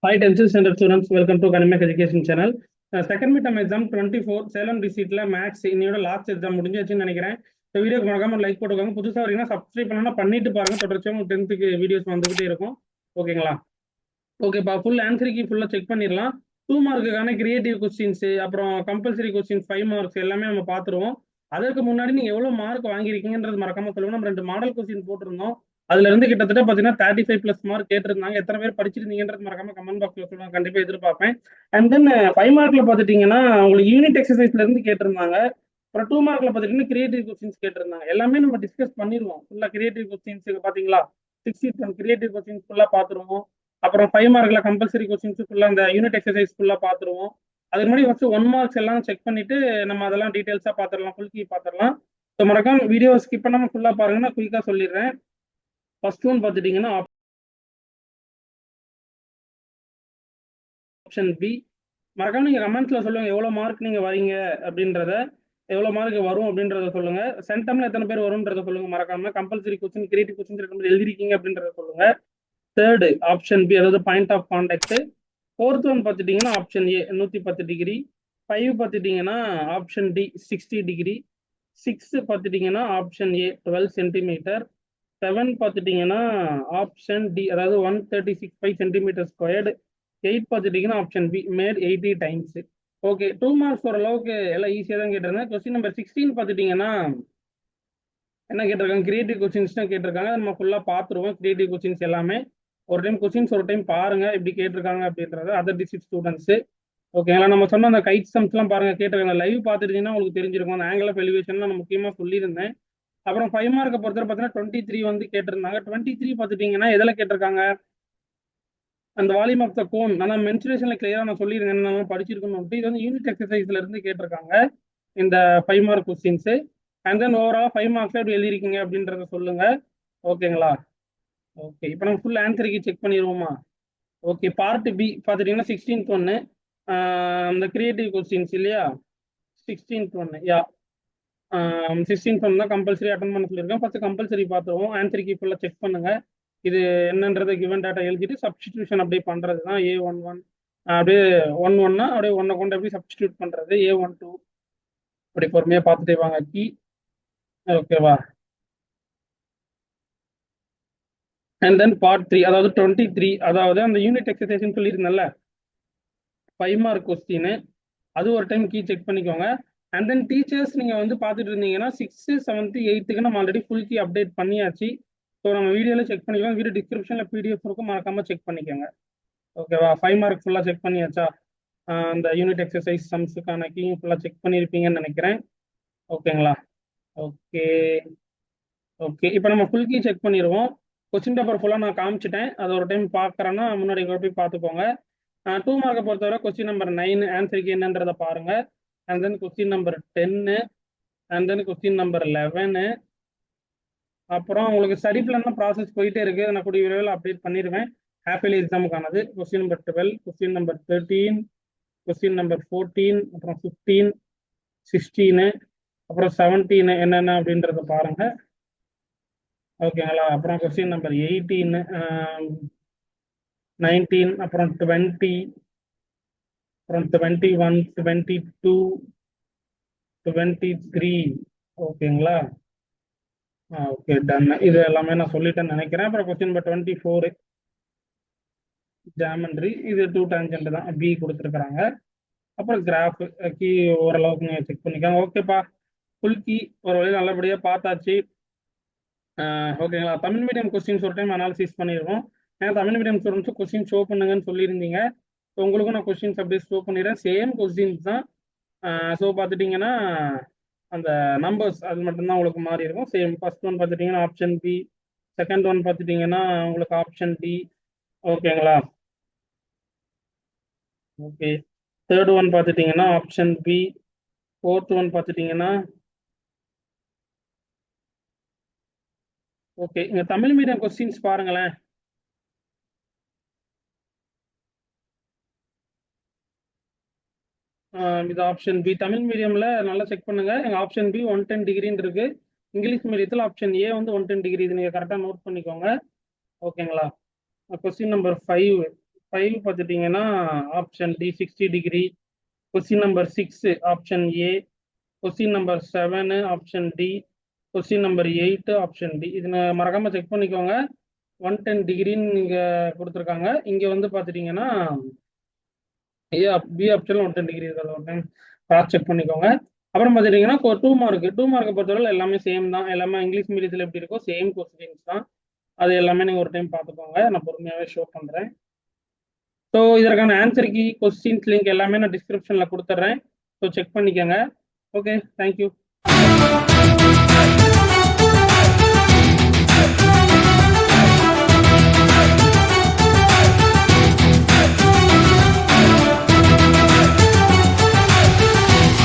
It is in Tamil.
Hi, 10th standard students. Welcome to Academic Education Channel. Second midterm exam 24 Salem டிஸ்ட்ரிக்ட்ல மேக்ஸ் இன்னையோட லாஸ்ட் எக்ஸாம் முடிஞ்சிச்சுன்னு நினைக்கிறேன். இந்த வீடியோக்கு மறக்காம லைக் போட்டுக்கோங்க. புதுசாக வரீங்கன்னா சப்ஸ்கிரைப் பண்ணலாம் பண்ணிட்டு பாருங்க. தொடர்ச்சியாக 10th வீடியோஸ் வந்துகிட்டே இருக்கும். ஓகேங்களா? ஓகேப்பா, ஃபுல் ஆன்சர் கீ ஃபுல்லாக செக் பண்ணிடலாம். 2 மார்க்குக்கான கிரியேட்டிவ் கொஸ்டின்ஸ், அப்புறம் கம்பல்சரி கொஸ்டின்ஸ் 5 மார்க்ஸ் எல்லாமே நம்ம பார்த்துருவோம். அதற்கு முன்னாடி நீங்க எவ்வளவு மார்க் வாங்கியிருக்கீங்கன்றது மறக்காம சொல்லுங்க. நம்ம 2 மாடல் கொஸ்டின் போட்டிருந்தோம். அதுல இருந்து கிட்டத்தட்ட பாத்தீங்கன்னா 35+ மார்க் கேட்டிருந்தாங்க. எத்தனை பேர் படிச்சிருந்தீங்கன்றது மறக்காம கமெண்ட் பாக்ஸ்ல சொல்லுங்க. கண்டிப்பா எதிர்பார்ப்பேன். அண்ட் தென் 5 மார்க்ல பாத்துட்டீங்கன்னா உங்களுக்கு யூனிட் எக்ஸசைஸ்ல இருந்து கேட்டிருந்தாங்க. அப்புறம் 2 மார்க்ல பாத்துட்டீங்கன்னா கிரியேட்டிவ் கொஸ்டின்ஸ் கேட்டிருந்தாங்க. எல்லாமே நம்ம டிஸ்கஸ் பண்ணிடுவோம். ஃபுல்லா கிரியேட்டிவ் கொஸ்டின்ஸ் பாத்தீங்களா, 60 கிரியேட்டிவ் கொஸ்டின்ஸ் ஃபுல்லா பாத்துருவோம். அப்புறம் 5 மார்க்ல கம்பல்சரி கொஸ்டின்ஸ் ஃபுல்லா அந்த யூனிட் எக்ஸசைஸ் ஃபுல்லா பாத்துருவோம். அதுக்கு முன்னாடி ஃபர்ஸ்ட் 1 மார்க்ஸ் எல்லாம் செக் பண்ணிட்டு நம்ம அதெல்லாம் டீடைல்ஸா பாத்துடலாம். ஃபுல் கீ பாத்துடலாம். ஸோ மறக்காம வீடியோ ஸ்கிப் பண்ணாம ஃபுல்லா பாருங்க. நான் குயிக்கா சொல்லிடுறேன். ஃபர்ஸ்ட் ஒன் பாத்துட்டீங்கன்னா ஆப்ஷன் பி. மறக்காம நீங்க கமெண்ட்ஸ்ல சொல்லுங்க எவ்வளவு மார்க் நீங்க வரீங்க அப்படின்றத, எவ்வளவு மார்க் வரும் அப்படின்றத சொல்லுங்க. சென்டம்ல எத்தனை பேர் வரும்ன்றத சொல்லுங்க. மறக்காம கம்பல்சரி கொஸ்டின் கிரியேட்டிவ் கொஸ்டின் எழுதிருக்கீங்க அப்படின்றத சொல்லுங்க. தேர்டு ஆப்ஷன் பி, அதாவது point of contact. Fourth one பார்த்துட்டீங்கன்னா ஆப்ஷன் ஏ 110 டிகிரி. 5 பார்த்துட்டீங்கன்னா ஆப்ஷன் டி 60 டிகிரி. 6 பார்த்துட்டீங்கன்னா ஆப்ஷன் ஏ 12 சென்டிமீட்டர். 7 பார்த்துட்டீங்கன்னா ஆப்ஷன் டி, அதாவது 136.5 சென்டிமீட்டர் ஸ்கொயர்டு. 8 பார்த்துட்டீங்கன்னா option B made 80 times. Okay, 2 marks ஓரளவுக்கு எல்லாம் ஈஸியாக தான் கேட்டிருந்தேன். கொஸ்டின் நம்பர் 16 பார்த்துட்டீங்கன்னா என்ன கேட்டிருக்காங்க, கிரியேட்டிவ் கொஸ்டின்ஸ் தான் கேட்டிருக்காங்க. நம்ம ஃபுல்லாக பார்த்துருவோம் கிரியேட்டிவ் கொஸ்டின்ஸ் எல்லாமே. ஒரு டைம் கொஸ்டின்ஸ் ஒரு டைம் பாருங்க எப்படி கேட்டிருக்காங்க அப்படின்றது. அதர் டிஸ்ட்ரிக்ட் ஸ்டூடெண்ட்ஸ் ஓகேங்களா. நம்ம சொன்ன அந்த கைட் சம்ஸ்லாம் பாருங்க கேட்டிருக்காங்க. லைவ் பார்த்துட்டீங்கன்னா உங்களுக்கு தெரிஞ்சிருக்கும். அந்த ஆங்கிள் ஆஃப் எலிவேஷன் நான் முக்கியமாக சொல்லியிருந்தேன். அப்புறம் 5 மார்க்கை பொறுத்தவரை பார்த்தீங்கன்னா 23 வந்து கேட்டிருந்தாங்க. 23 பார்த்துட்டீங்கன்னா எதில் கேட்டிருக்காங்க, அந்த வால்யூம் ஆஃப் த கோன். நான் மென்சுரேஷன்ல கிளியரா நான் சொல்லியிருக்கேன், நம்ம படிச்சிருக்கணும். இது வந்து யூனிட் எக்ஸசைஸ்ல இருந்து கேட்டிருக்காங்க இந்த 5 mark questions. And then overall 5 marks எப்படி எழுதிருக்கீங்க அப்படின்றத சொல்லுங்க. ஓகேங்களா? ஓகே, இப்போ நம்ம ஃபுல் ஆன்சருக்கு செக் பண்ணிடுவோமா? ஓகே, பார்ட் பி பார்த்துட்டீங்கன்னா 16th ஒன்று இந்த கிரியேட்டிவ் கொஸ்டின்ஸ் இல்லையா, 16th ஒன்று யா 16th ஒன்று தான் கம்பல்சரி அட்டன் பண்ண சொல்லியிருக்கேன். ஃபர்ஸ்ட் கம்பல்சரி பார்த்துருவோம். ஆன்சருக்கு ஃபுல்லாக செக் பண்ணுங்க. இது என்னன்றதை கிவன் டேட்டா எழுதிட்டு சப்ஸ்டிடியூஷன் அப்படியே பண்றது தான் A11. அப்படியே 1 அப்படியே 1 கொண்டு அப்படியே சப்ஸ்டிடியூட் பண்றது A12. அப்படி பொறுமையா பார்த்துட்டே வாங்க கீ. ஓகேவா? அண்ட் தென் பார்ட் 3, அதாவது 23, அதாவது அந்த யூனிட் எக்ஸசைஸ் சொல்லியிருந்தேன்ல 5 மார்க் கொஸ்டின். அது ஒரு டைம் கீ செக் பண்ணிக்கோங்க. அண்ட் தென் டீச்சர்ஸ் நீங்க வந்து பார்த்துட்டு இருந்தீங்கன்னா 6th 7th 8th நம்ம ஆல்ரெடி ஃபுல் கீ அப்டேட் பண்ணியாச்சு. ஸோ நம்ம வீடியோல செக் பண்ணிக்கலாம். வீடியோ டிஸ்கிரிப்ஷன்ல PDF இருக்கும், மறக்காம செக் பண்ணிக்கோங்க. ஓகேவா? 5 மார்க் ஃபுல்லா செக் பண்ணியாச்சா? அந்த யூனிட் எக்ஸசைஸ் சம்ஸுக்கான கீயும் ஃபுல்லாக செக் பண்ணியிருப்பீங்கன்னு நினைக்கிறேன். ஓகேங்களா? ஓகே ஓகே, இப்போ நம்ம ஃபுல் கீ செக் பண்ணிடுவோம். கொஸ்டின் பேப்பர் ஃபுல்லாக நான் காமிச்சிட்டேன். அதை ஒரு டைம் பார்க்குறேன்னா முன்னாடி போய் பார்த்துக்கோங்க. 2 மார்க்கை பொறுத்தவரை கொஸ்டின் நம்பர் 9 ஆன்சருக்கு என்னன்றதை பாருங்க. And then question number 10, and then question number 11. அப்புறம் உங்களுக்கு ஸ்டடி பிளான் ப்ராசஸ் போயிட்டே இருக்கு. நான் கூடிய விரைவில் அப்டேட் பண்ணிடுவேன். ஹாஃப் இயர்லி எக்ஸாமுக்கானது question number 12, question number 13, question number 14, அப்புறம் 15, 16, அப்புறம் 17 என்னென்ன அப்படின்றத பாருங்க. ஓகேங்களா? அப்புறம் கொஸ்டின் நம்பர் 18, 19, அப்புறம் 20, அப்புறம் 21, 22, 23. ஓகேங்களா? Okay done. இது எல்லாமே நான் சொல்லிட்டேன்னு நினைக்கிறேன். அப்புறம் கொஸ்டின் நம்பர் 24 ஜாமெண்ட்ரி, இது 2 டான்ஜென்ட் தான், பி கொடுத்துருக்குறாங்க. அப்புறம் கிராஃப் கீ ஓரளவுக்கு நீங்கள் செக் பண்ணிக்கோங்க. ஓகேப்பா, ஃபுல் கீ ஒரு வழி நல்லபடியாக பார்த்தாச்சு. ஓகேங்களா? தமிழ் மீடியம் கொஸ்டின்ஸ் ஒரு டைம் அனாலிசிஸ் பண்ணிடுவோம். ஏன்னா தமிழ் மீடியம் ஸ்டூடெண்ட்ஸும் கொஸ்டின் ஷோ பண்ணுங்கன்னு சொல்லியிருந்தீங்க. ஸோ உங்களுக்கும் நான் கொஸ்டின்ஸ் அப்படியே ஷோ பண்ணிடுறேன். சேம் கொஸ்டின்ஸ் தான். ஸோ பார்த்துட்டிங்கன்னா அந்த நம்பர்ஸ் அது மட்டும்தான் உங்களுக்கு மாறி இருக்கும். சேம் ஃபர்ஸ்ட் ஒன் பார்த்துட்டிங்கன்னா ஆப்ஷன் பி, செகண்ட் ஒன் பார்த்துட்டிங்கன்னா உங்களுக்கு ஆப்ஷன் டி. ஓகேங்களா? ஓகே, தேர்ட் ஒன் பார்த்துட்டிங்கன்னா ஆப்ஷன் பி. ஃபோர்த் ஒன் பார்த்துட்டிங்கன்னா ஓகே. இங்கே தமிழ் மீடியம் கொஸ்டின்ஸ் பாருங்களேன். இது ஆப்ஷன் பி தமிழ் மீடியம்ல நல்லா செக் பண்ணுங்க. எங்க ஆப்ஷன் பி 110 டிகிரின்னு இருக்கு. இங்கிலீஷ் மீடியத்தில் ஆப்ஷன் ஏ வந்து 110 டிகிரி. இது நீங்க கரெக்டாக நோட் பண்ணிக்கோங்க. ஓகேங்களா? கொஸ்டின் நம்பர் 5 5 பார்த்துட்டீங்கன்னா option D 60 degree. Question number 6 option A. Question number 7 option D. Question number 8 option D. இது மறக்காம செக் பண்ணிக்கோங்க. 110 டிகிரின்னு இங்க கொடுத்துருக்காங்க. இங்க வந்து பார்த்துட்டீங்கன்னா பி ஆப்ஷன்ல 110 டிகிரி இருக்கிறது ஒரு டைம் கிராஸ் செக் பண்ணிக்கோங்க. அப்புறம் பார்த்துட்டீங்கன்னா 2 மார்க். 2 மார்க்கை பொறுத்தவரை எல்லாமே சேம் தான். எல்லாமே இங்கிலீஷ் மீடியத்தில் எப்படி இருக்கோ சேம் கொஸ்டின்ஸ் தான். அது எல்லாமே நீங்கள் ஒரு டைம் பார்த்துக்கோங்க. நான் பொறுமையாகவே ஷோ பண்ணுறேன். ஸோ இதற்கான ஆன்சர் கீ, கொஸ்டின்ஸ் லிங்க் எல்லாமே நான் டிஸ்கிரிப்ஷனில் கொடுத்துட்றேன். ஸோ செக் பண்ணிக்கோங்க. Okay, thank you.